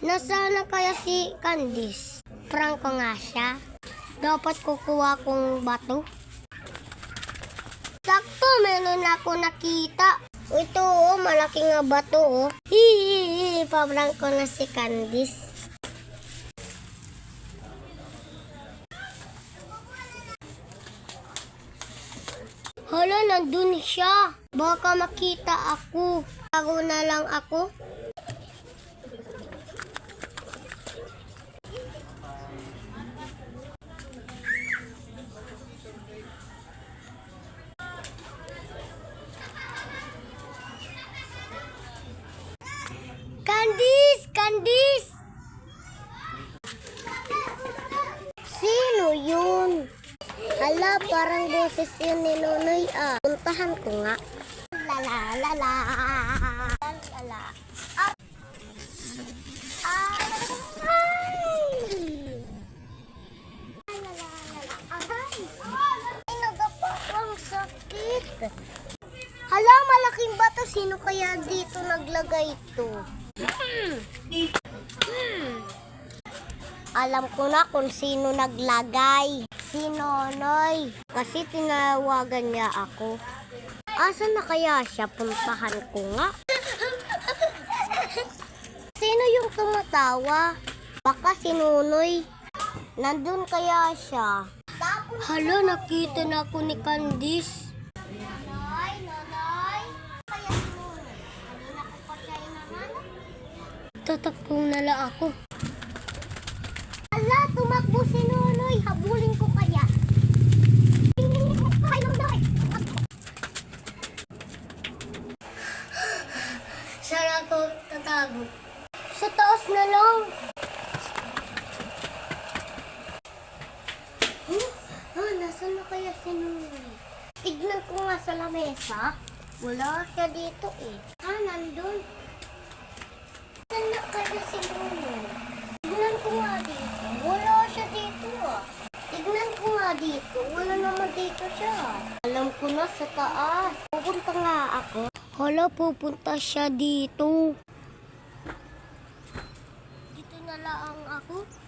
Nasaan na kaya si Candice? Prank ko nga siya. Dapat kukuha kong bato. Sakto, meron ako nakita. Ito malaki nga bato Hihihi, prank ko na si Candice. Hala, nandun siya. Baka makita ako. Tago na lang ako. Candice! Candice! Sino yun? Hala, parang boses yun ni Nonoy Puntahan ko nga. Lala, lala. Lala. Ay, nagapakang sakit. Hala, malaking bato. Sino kaya dito naglagay ito? Alam ko na kung sino naglagay. Si Nonoy. Kasi tinawagan niya ako. Asan na kaya siya? Puntahan ko nga. Sino yung tumatawa? Baka si Nonoy. Nandun kaya siya? Hala, nakita na ako ni Candice. Nonoy, Nonoy. Kaya si Nonoy. Kanina ko pa siya inanan. Tatakbong nala ako. Hala, tumakbo si Nonoy. Habulin ko kaya. Ay, Nonoy. Saan ako tatago? Sa taas na lang. Nasaan na kaya si Nonoy? Tignan ko nga sa lamesa. Wala siya dito nandun. Saan na kaya si Nonoy? Tignan ko nga dito. Wala siya dito Tignan ko nga dito. Wala naman dito siya. Alam ko na, sa taas. Pupunta nga ako. Hala, pupunta siya dito. Dito na lang ako.